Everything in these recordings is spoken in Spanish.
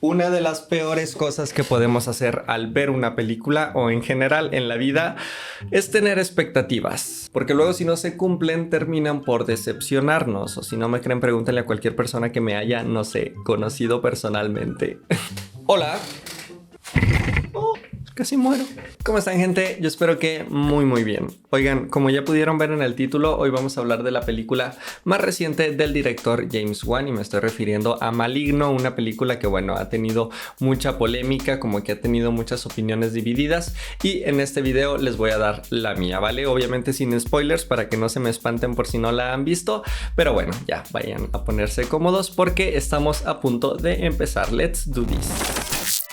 Una de las peores cosas que podemos hacer al ver una película o en general en la vida es tener expectativas, porque luego si no se cumplen terminan por decepcionarnos, o si no me creen pregúntenle a cualquier persona que me haya, no sé, conocido personalmente. Hola. Oh, casi muero. ¿Cómo están, gente? Yo espero que muy bien. Oigan, como ya pudieron ver en el título, hoy vamos a hablar de la película más reciente del director James Wan y me estoy refiriendo a Maligno, una película que, bueno, ha tenido mucha polémica, como que ha tenido muchas opiniones divididas y en este video les voy a dar la mía, ¿vale? Obviamente sin spoilers para que no se me espanten por si no la han visto, pero bueno, ya vayan a ponerse cómodos porque estamos a punto de empezar. Let's do this.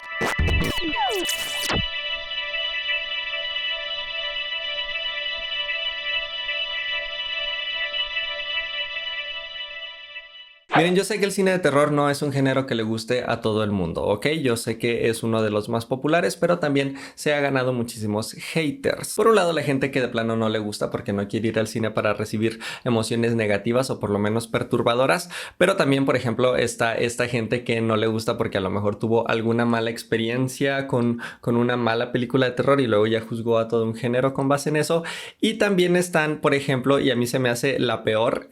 Miren, yo sé que el cine de terror no es un género que le guste a todo el mundo, ¿ok? Yo sé que es uno de los más populares, pero también se ha ganado muchísimos haters. Por un lado, la gente que de plano no le gusta porque no quiere ir al cine para recibir emociones negativas o por lo menos perturbadoras, pero también, por ejemplo, está esta gente que no le gusta porque a lo mejor tuvo alguna mala experiencia con una mala película de terror y luego ya juzgó a todo un género con base en eso. Y también están, por ejemplo, y a mí se me hace la peor,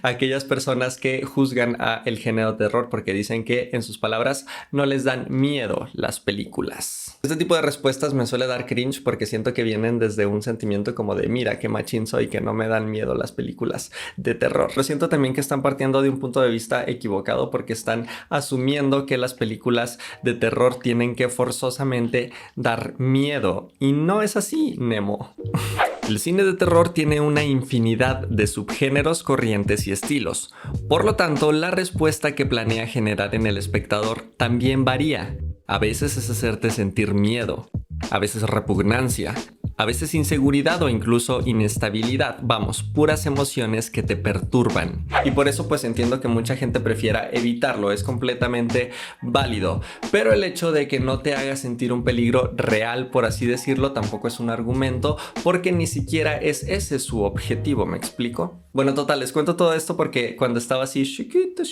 aquellas personas que juzgan a el género de terror porque dicen que, en sus palabras, no les dan miedo las películas. Este tipo de respuestas me suele dar cringe porque siento que vienen desde un sentimiento como de mira qué machín soy, que no me dan miedo las películas de terror. Lo siento también que están partiendo de un punto de vista equivocado porque están asumiendo que las películas de terror tienen que forzosamente dar miedo y no es así, Nemo. El cine de terror tiene una infinidad de subgéneros, corrientes y estilos. Por lo tanto, la respuesta que planea generar en el espectador también varía. A veces es hacerte sentir miedo, a veces repugnancia, a veces inseguridad o incluso inestabilidad. Vamos, puras emociones que te perturban. Y por eso pues entiendo que mucha gente prefiera evitarlo, es completamente válido. Pero el hecho de que no te haga sentir un peligro real, por así decirlo, tampoco es un argumento, porque ni siquiera es ese su objetivo, ¿me explico? Bueno, total, les cuento todo esto porque cuando estaba así chiquito,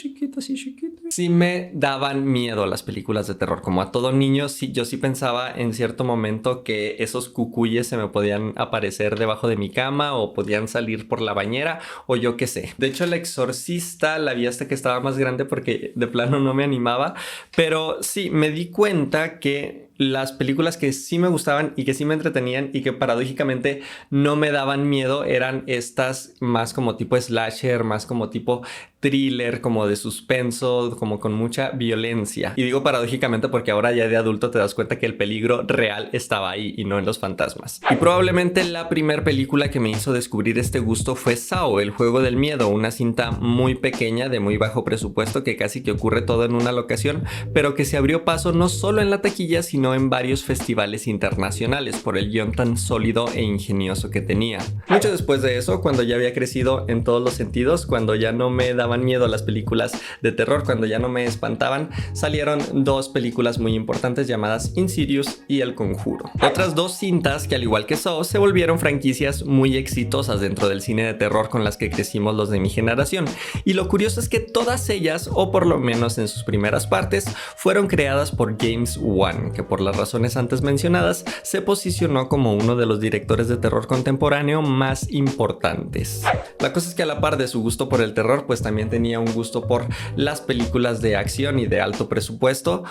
sí me daban miedo las películas de terror. Como a todo niño, sí, yo sí pensaba en cierto momento que esos cucuyes se me podían aparecer debajo de mi cama o podían salir por la bañera o yo qué sé. De hecho, El Exorcista la vi hasta que estaba más grande porque de plano no me animaba, pero sí, me di cuenta que las películas que sí me gustaban y que sí me entretenían y que paradójicamente no me daban miedo eran estas más como tipo slasher, más como tipo thriller, como de suspenso, como con mucha violencia. Y digo paradójicamente porque ahora ya de adulto te das cuenta que el peligro real estaba ahí y no en los fantasmas. Y probablemente la primera película que me hizo descubrir este gusto fue Saw, el juego del miedo, una cinta muy pequeña de muy bajo presupuesto que casi que ocurre todo en una locación, pero que se abrió paso no solo en la taquilla sino en varios festivales internacionales por el guión tan sólido e ingenioso que tenía. Mucho después de eso, cuando ya había crecido en todos los sentidos, cuando ya no me daban miedo las películas de terror, cuando ya no me espantaban, salieron dos películas muy importantes llamadas Insidious y El Conjuro. Otras dos cintas que, al igual que Saw, se volvieron franquicias muy exitosas dentro del cine de terror con las que crecimos los de mi generación. Y lo curioso es que todas ellas, o por lo menos en sus primeras partes, fueron creadas por James Wan, que por las razones antes mencionadas se posicionó como uno de los directores de terror contemporáneo más importantes. La cosa es que a la par de su gusto por el terror, pues también tenía un gusto por las películas de acción y de alto presupuesto.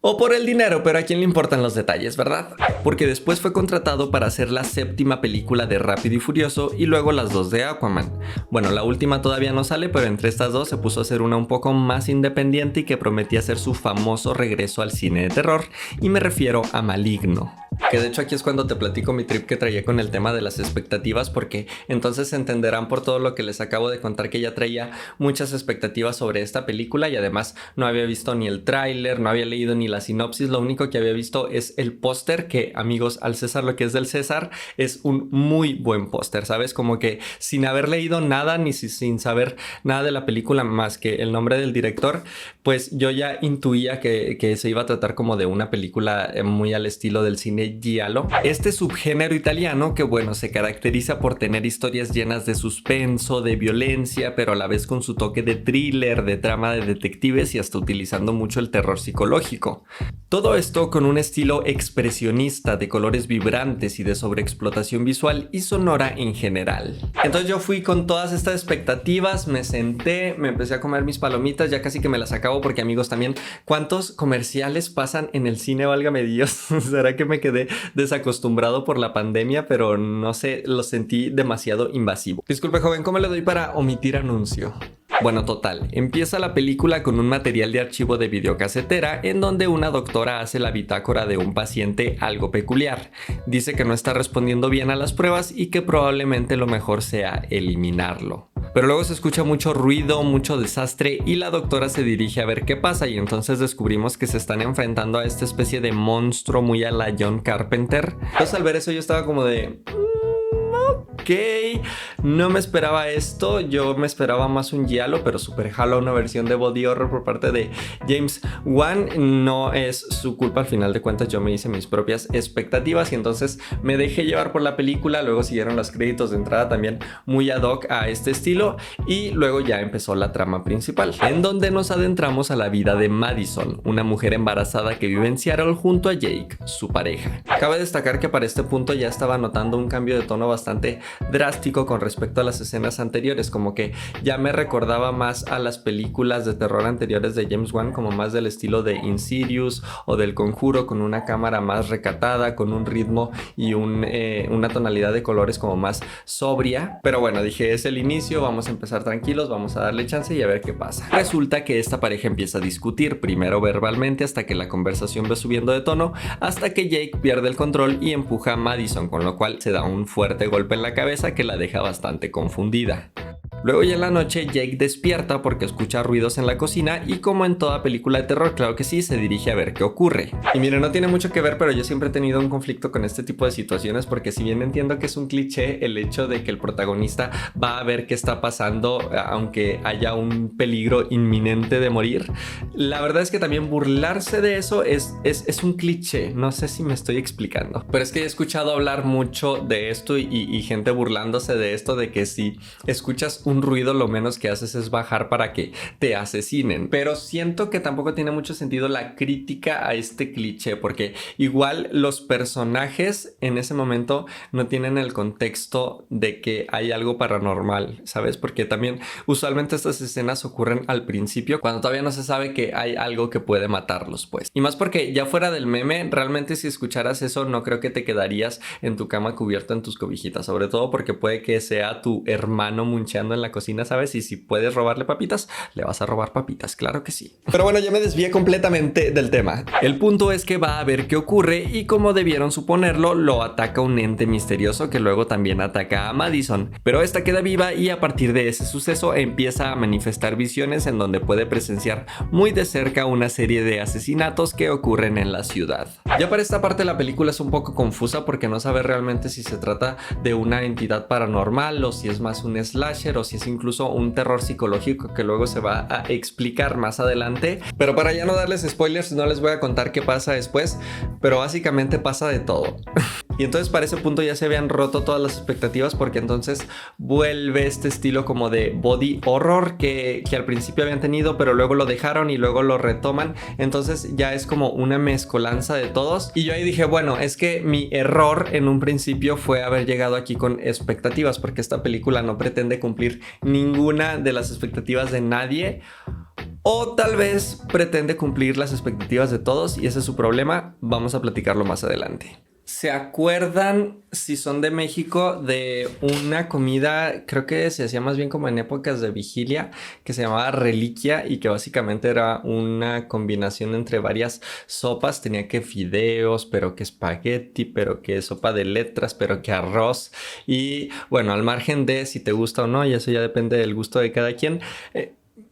O por el dinero, pero a quién le importan los detalles, ¿verdad? Porque después fue contratado para hacer la séptima película de Rápido y Furioso y luego las dos de Aquaman. Bueno, la última todavía no sale, pero entre estas dos se puso a hacer una un poco más independiente y que prometía ser su famoso regreso al cine de terror, y me refiero a Maligno. Que de hecho aquí es cuando te platico mi trip que traía con el tema de las expectativas, porque entonces entenderán por todo lo que les acabo de contar que ya traía muchas expectativas sobre esta película y además no había visto ni el tráiler, no había leído ni la sinopsis, lo único que había visto es el póster, que amigos, al César lo que es del César, es un muy buen póster, ¿sabes? Como que sin haber leído nada ni sin saber nada de la película más que el nombre del director, pues yo ya intuía que se iba a tratar como de una película muy al estilo del cine cine giallo, este subgénero italiano que bueno, se caracteriza por tener historias llenas de suspenso, de violencia, pero a la vez con su toque de thriller, de trama de detectives y hasta utilizando mucho el terror psicológico. Todo esto con un estilo expresionista de colores vibrantes y de sobreexplotación visual y sonora en general. Entonces yo fui con todas estas expectativas, me senté, me empecé a comer mis palomitas, ya casi que me las acabo porque amigos también, ¿cuántos comerciales pasan en el cine, válgame Dios? ¿Será que me quedé desacostumbrado por la pandemia? Pero no sé, lo sentí demasiado invasivo. Disculpe joven, ¿cómo le doy para omitir anuncio? Bueno, total, empieza la película con un material de archivo de videocasetera en donde una doctora hace la bitácora de un paciente algo peculiar. Dice que no está respondiendo bien a las pruebas y que probablemente lo mejor sea eliminarlo. Pero luego se escucha mucho ruido, mucho desastre y la doctora se dirige a ver qué pasa y entonces descubrimos que se están enfrentando a esta especie de monstruo muy a la John Carpenter. Entonces al ver eso yo estaba como de... Ok, no me esperaba esto, yo me esperaba más un giallo, pero super jalo una versión de body horror por parte de James Wan. No es su culpa, al final de cuentas yo me hice mis propias expectativas y entonces me dejé llevar por la película. Luego siguieron los créditos de entrada también muy ad hoc a este estilo y luego ya empezó la trama principal, en donde nos adentramos a la vida de Madison, una mujer embarazada que vive en Seattle junto a Jake, su pareja. Cabe destacar que para este punto ya estaba notando un cambio de tono bastante drástico con respecto a las escenas anteriores, como que ya me recordaba más a las películas de terror anteriores de James Wan, como más del estilo de Insidious o del Conjuro, con una cámara más recatada, con un ritmo y una tonalidad de colores como más sobria. Pero bueno, dije, es el inicio, vamos a empezar tranquilos, vamos a darle chance y a ver qué pasa. Resulta que esta pareja empieza a discutir, primero verbalmente hasta que la conversación va subiendo de tono, hasta que Jake pierde el control y empuja a Madison, con lo cual se da un fuerte golpe en la cabeza que la deja bastante confundida. Luego ya en la noche Jake despierta porque escucha ruidos en la cocina y como en toda película de terror, claro que sí, se dirige a ver qué ocurre. Y miren, no tiene mucho que ver, pero yo siempre he tenido un conflicto con este tipo de situaciones porque si bien entiendo que es un cliché el hecho de que el protagonista va a ver qué está pasando aunque haya un peligro inminente de morir, la verdad es que también burlarse de eso es un cliché. No sé si me estoy explicando, pero es que he escuchado hablar mucho de esto y gente burlándose de esto, de que si escuchas un ruido lo menos que haces es bajar para que te asesinen. Pero siento que tampoco tiene mucho sentido la crítica a este cliché porque igual los personajes en ese momento no tienen el contexto de que hay algo paranormal, ¿sabes? Porque también usualmente estas escenas ocurren al principio cuando todavía no se sabe que hay algo que puede matarlos, pues. Y más porque ya fuera del meme, realmente si escucharas eso no creo que te quedarías en tu cama cubierto en tus cobijitas, sobre todo porque puede que sea tu hermano muncheando en la cocina, ¿sabes? Y si puedes robarle papitas, le vas a robar papitas, claro que sí. Pero bueno, ya me desvié completamente del tema. El punto es que va a ver qué ocurre y como debieron suponerlo, lo ataca un ente misterioso que luego también ataca a Madison. Pero esta queda viva y a partir de ese suceso empieza a manifestar visiones en donde puede presenciar muy de cerca una serie de asesinatos que ocurren en la ciudad. Ya para esta parte la película es un poco confusa porque no sabe realmente si se trata de una entidad paranormal o si es más un slasher o si es incluso un terror psicológico que luego se va a explicar más adelante. Pero para ya no darles spoilers, no les voy a contar qué pasa después, pero básicamente pasa de todo. Y entonces para ese punto ya se habían roto todas las expectativas porque entonces vuelve este estilo como de body horror que al principio habían tenido, pero luego lo dejaron y luego lo retoman. Entonces ya es como una mezcolanza de todos. Y yo ahí dije, bueno, es que mi error en un principio fue haber llegado aquí con expectativas porque esta película no pretende cumplir ninguna de las expectativas de nadie. O tal vez pretende cumplir las expectativas de todos y ese es su problema. Vamos a platicarlo más adelante. ¿Se acuerdan, si son de México, de una comida, creo que se hacía más bien como en épocas de vigilia, que se llamaba reliquia y que básicamente era una combinación entre varias sopas? Tenía que fideos, pero que espagueti, pero que sopa de letras, pero que arroz. Y bueno, al margen de si te gusta o no, y eso ya depende del gusto de cada quien,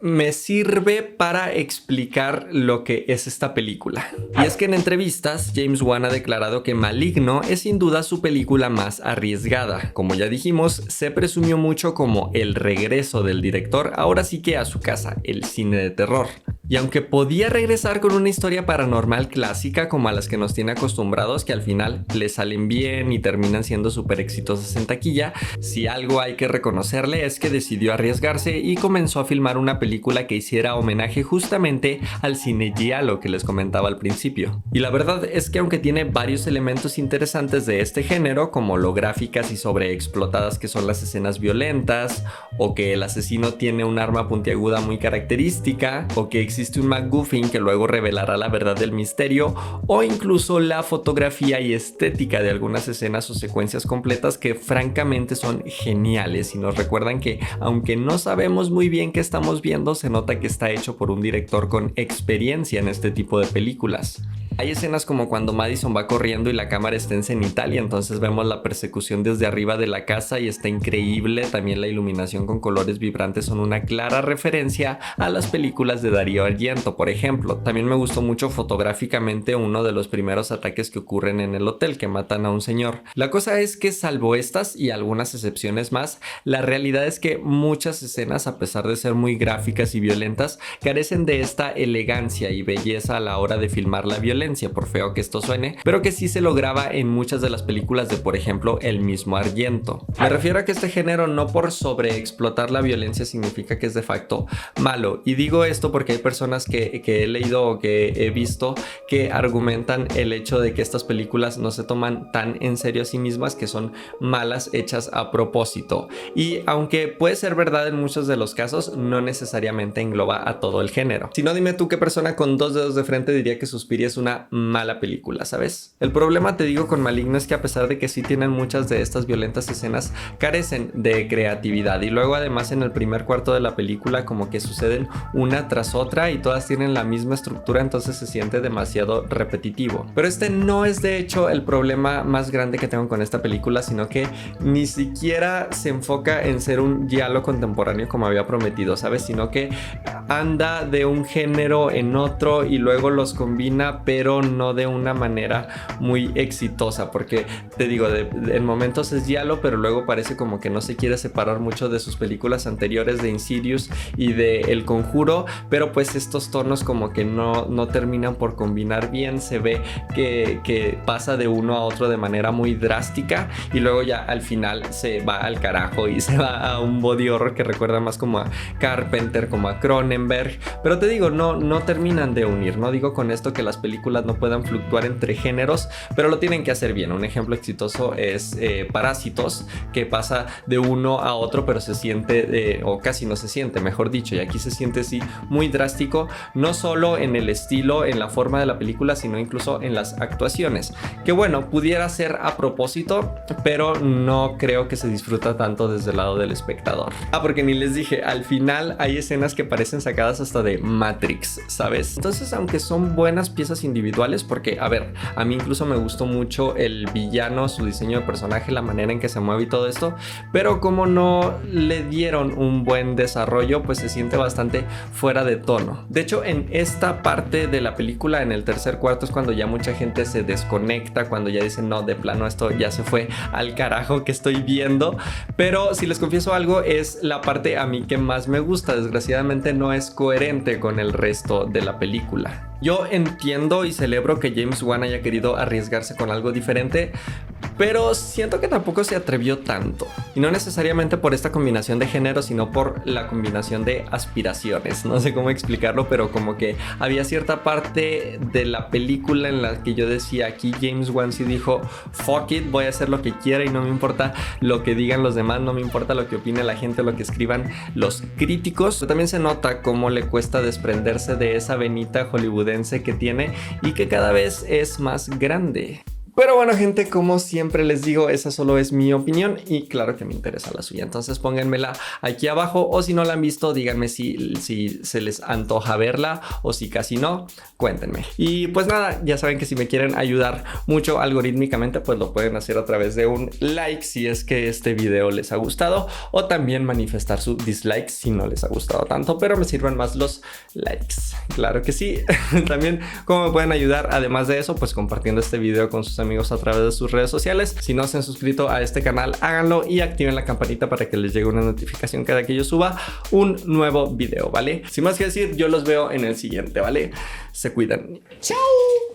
me sirve para explicar lo que es esta película. Y es que en entrevistas, James Wan ha declarado que Maligno es sin duda su película más arriesgada. Como ya dijimos, se presumió mucho como el regreso del director, ahora sí que a su casa, el cine de terror. Y aunque podía regresar con una historia paranormal clásica como a las que nos tiene acostumbrados, que al final le salen bien y terminan siendo súper exitosas en taquilla, si algo hay que reconocerle es que decidió arriesgarse y comenzó a filmar una película que hiciera homenaje justamente al cine giallo que les comentaba al principio. Y la verdad es que aunque tiene varios elementos interesantes de este género, como lo gráficas y sobreexplotadas que son las escenas violentas, o que el asesino tiene un arma puntiaguda muy característica, o que existe un MacGuffin que luego revelará la verdad del misterio, o incluso la fotografía y estética de algunas escenas o secuencias completas que francamente son geniales y nos recuerdan que aunque no sabemos muy bien qué estamos viendo, se nota que está hecho por un director con experiencia en este tipo de películas. Hay escenas como cuando Madison va corriendo y la cámara está en cenital y entonces vemos la persecución desde arriba de la casa y está increíble. También la iluminación con colores vibrantes son una clara referencia a las películas de Darío Argento, por ejemplo. También me gustó mucho fotográficamente uno de los primeros ataques que ocurren en el hotel, que matan a un señor. La cosa es que salvo estas y algunas excepciones más, la realidad es que muchas escenas, a pesar de ser muy gráficas y violentas, carecen de esta elegancia y belleza a la hora de filmar la violencia, por feo que esto suene, pero que sí se lograba en muchas de las películas de, por ejemplo, el mismo Argento. Me refiero a que este género no por sobreexplotar la violencia significa que es de facto malo, y digo esto porque hay personas que he leído o que he visto que argumentan el hecho de que estas películas no se toman tan en serio a sí mismas, que son malas hechas a propósito, y aunque puede ser verdad en muchos de los casos, no necesariamente engloba a todo el género. Si no, dime tú qué persona con dos dedos de frente diría que Suspiria es una mala película, ¿sabes? El problema, te digo, con Maligno es que a pesar de que sí tienen muchas de estas violentas escenas, carecen de creatividad, y luego además en el primer cuarto de la película como que suceden una tras otra y todas tienen la misma estructura, entonces se siente demasiado repetitivo. Pero este no es de hecho el problema más grande que tengo con esta película, sino que ni siquiera se enfoca en ser un giallo contemporáneo como había prometido, ¿sabes? Sino que anda de un género en otro y luego los combina, pero no de una manera muy exitosa, porque te digo, en momentos es giallo, pero luego parece como que no se quiere separar mucho de sus películas anteriores de Insidious y de El Conjuro, pero pues estos tonos como que no terminan por combinar bien. Se ve que pasa de uno a otro de manera muy drástica y luego ya al final se va al carajo y se va a un body horror que recuerda más como a Carpenter, como a Cronenberg, pero te digo, no terminan de unir. No digo con esto que las películas no puedan fluctuar entre géneros, pero lo tienen que hacer bien. Un ejemplo exitoso es Parásitos, que pasa de uno a otro, pero se siente, o casi no se siente, mejor dicho, y aquí se siente sí muy drástico, no solo en el estilo, en la forma de la película, sino incluso en las actuaciones, que bueno, pudiera ser a propósito, pero no creo que se disfruta tanto desde el lado del espectador. Porque ni les dije, al final hay escenas que parecen sacadas hasta de Matrix, ¿sabes? Entonces, aunque son buenas piezas individuales, porque a ver, a mí incluso me gustó mucho el villano, su diseño de personaje, la manera en que se mueve y todo esto, pero como no le dieron un buen desarrollo, pues se siente bastante fuera de tono. De hecho, en esta parte de la película, en el tercer cuarto, es cuando ya mucha gente se desconecta, cuando ya dicen, no, de plano esto ya se fue al carajo que estoy viendo. Pero si les confieso algo, es la parte a mí que más me gusta. Desgraciadamente no es coherente con el resto de la película. Yo entiendo y celebro que James Wan haya querido arriesgarse con algo diferente, pero siento que tampoco se atrevió tanto. Y no necesariamente por esta combinación de géneros, sino por la combinación de aspiraciones. No sé cómo explicarlo, pero como que había cierta parte de la película en la que yo decía, aquí James Wan sí dijo, fuck it, voy a hacer lo que quiera y no me importa lo que digan los demás, no me importa lo que opine la gente o lo que escriban los críticos. Pero también se nota cómo le cuesta desprenderse de esa venita hollywoodense que tiene y que cada vez es más grande. Pero bueno, gente, como siempre les digo, esa solo es mi opinión y claro que me interesa la suya. Entonces pónganmela aquí abajo, o si no la han visto, díganme si se les antoja verla o si casi no, cuéntenme. Y pues nada, ya saben que si me quieren ayudar mucho algorítmicamente, pues lo pueden hacer a través de un like si es que este video les ha gustado, o también manifestar su dislike si no les ha gustado tanto, pero me sirven más los likes. Claro que sí. También cómo me pueden ayudar, además de eso, pues compartiendo este video con sus amigos a través de sus redes sociales. Si no se han suscrito a este canal, háganlo y activen la campanita para que les llegue una notificación cada que yo suba un nuevo video, ¿vale? Sin más que decir, yo los veo en el siguiente, ¿vale? Se cuidan. ¡Chao!